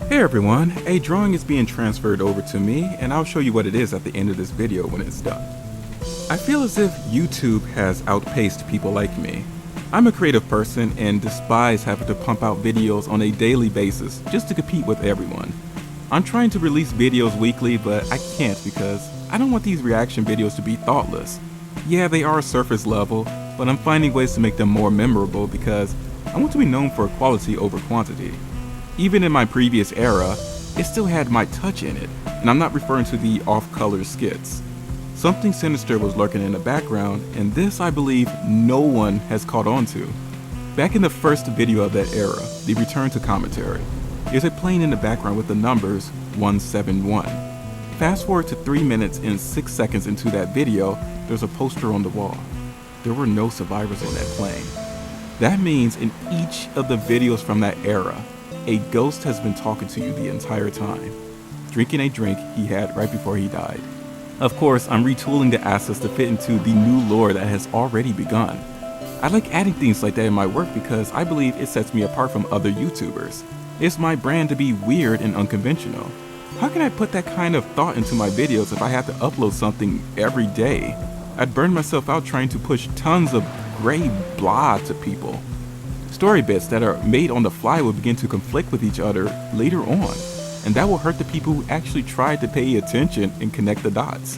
Hey everyone, a drawing is being transferred over to me and I'll show you what it is at the end of this video when it's done. I feel as if YouTube has outpaced people like me. I'm a creative person and despise having to pump out videos on a daily basis just to compete with everyone. I'm trying to release videos weekly, but I can't because I don't want these reaction videos to be thoughtless. Yeah, they are surface level, but I'm finding ways to make them more memorable because I want to be known for quality over quantity. Even in my previous era, it still had my touch in it, and I'm not referring to the off-color skits. Something sinister was lurking in the background, and this I believe no one has caught on to. Back in the first video of that era, the return to commentary, there's a plane in the background with the numbers 171. Fast forward to 3 minutes and 6 seconds into that video, there's a poster on the wall. There were no survivors on that plane. That means in each of the videos from that era, a ghost has been talking to you the entire time, drinking a drink he had right before he died. Of course, I'm retooling the assets to fit into the new lore that has already begun. I like adding things like that in my work because I believe it sets me apart from other YouTubers. It's my brand to be weird and unconventional. How can I put that kind of thought into my videos if I have to upload something every day? I'd burn myself out trying to push tons of gray blah to people. Story bits that are made on the fly will begin to conflict with each other later on, and that will hurt the people who actually tried to pay attention and connect the dots.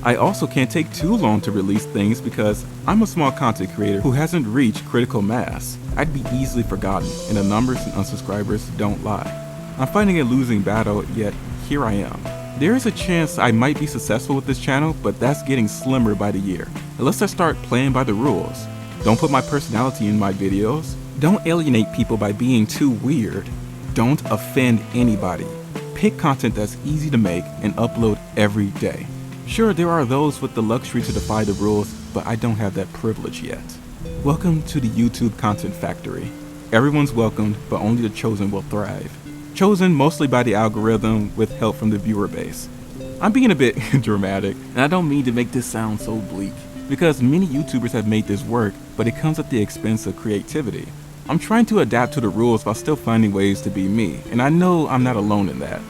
I also can't take too long to release things because I'm a small content creator who hasn't reached critical mass. I'd be easily forgotten, and the numbers and unsubscribers don't lie. I'm fighting a losing battle, yet here I am. There is a chance I might be successful with this channel, but that's getting slimmer by the year, unless I start playing by the rules. Don't put my personality in my videos. Don't alienate people by being too weird. Don't offend anybody. Pick content that's easy to make and upload every day. Sure, there are those with the luxury to defy the rules, but I don't have that privilege yet. Welcome to the YouTube content factory. Everyone's welcomed, but only the chosen will thrive. Chosen mostly by the algorithm with help from the viewer base. I'm being a bit dramatic, and I don't mean to make this sound so bleak, because many YouTubers have made this work, but it comes at the expense of creativity. I'm trying to adapt to the rules while still finding ways to be me, and I know I'm not alone in that.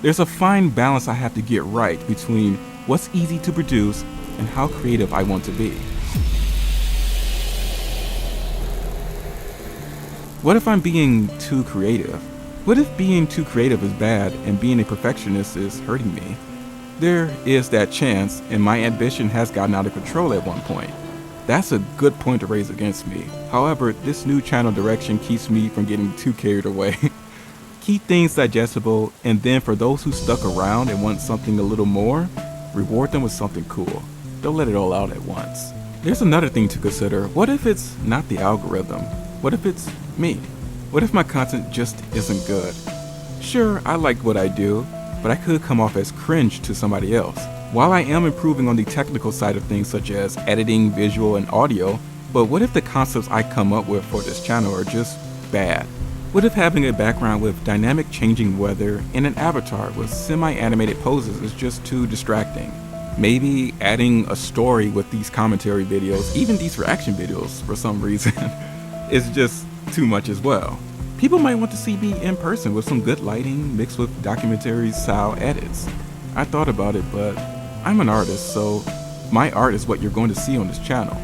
There's a fine balance I have to get right between what's easy to produce and how creative I want to be. What if I'm being too creative? What if being too creative is bad and being a perfectionist is hurting me? There is that chance, and my ambition has gotten out of control at one point. That's a good point to raise against me. However, this new channel direction keeps me from getting too carried away. Keep things digestible, and then for those who stuck around and want something a little more, reward them with something cool. Don't let it all out at once. There's another thing to consider. What if it's not the algorithm? What if it's me? What if my content just isn't good? Sure, I like what I do, but I could come off as cringe to somebody else. While I am improving on the technical side of things such as editing, visual, and audio, but what if the concepts I come up with for this channel are just bad? What if having a background with dynamic changing weather and an avatar with semi-animated poses is just too distracting? Maybe adding a story with these commentary videos, even these reaction videos for some reason, is just too much as well. People might want to see me in person with some good lighting mixed with documentary style edits. I thought about it, but I'm an artist, so my art is what you're going to see on this channel.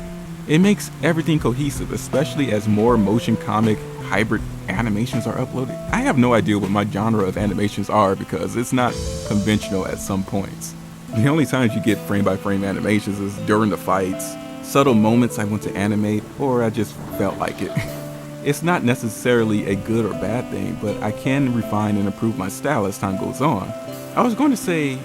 It makes everything cohesive, especially as more motion comic hybrid animations are uploaded. I have no idea what my genre of animations are because it's not conventional at some points. The only times you get frame by frame animations is during the fights, subtle moments I want to animate, or I just felt like it. It's not necessarily a good or bad thing, but I can refine and improve my style as time goes on. I was going to say,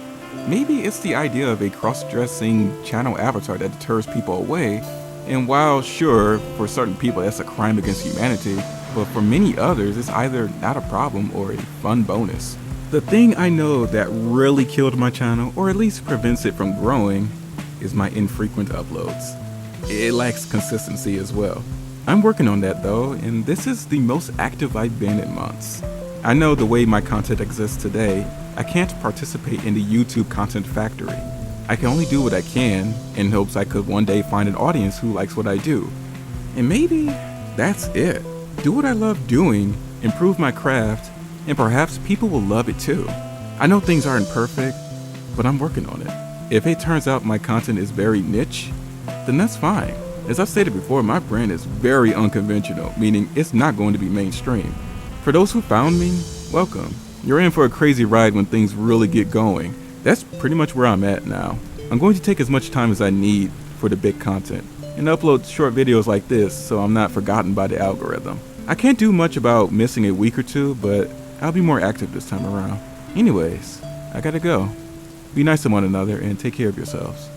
maybe it's the idea of a cross-dressing channel avatar that deters people away, and while sure, for certain people that's a crime against humanity, but for many others it's either not a problem or a fun bonus. The thing I know that really killed my channel, or at least prevents it from growing, is my infrequent uploads. It lacks consistency as well. I'm working on that though, and this is the most active I've been in months. I know the way my content exists today, I can't participate in the YouTube content factory. I can only do what I can in hopes I could one day find an audience who likes what I do. And maybe that's it. Do what I love doing, improve my craft, and perhaps people will love it too. I know things aren't perfect, but I'm working on it. If it turns out my content is very niche, then that's fine. As I've stated before, my brand is very unconventional, meaning it's not going to be mainstream. For those who found me, welcome. You're in for a crazy ride when things really get going. That's pretty much where I'm at now. I'm going to take as much time as I need for the big content and upload short videos like this so I'm not forgotten by the algorithm. I can't do much about missing a week or two, but I'll be more active this time around. Anyways, I gotta go. Be nice to one another and take care of yourselves.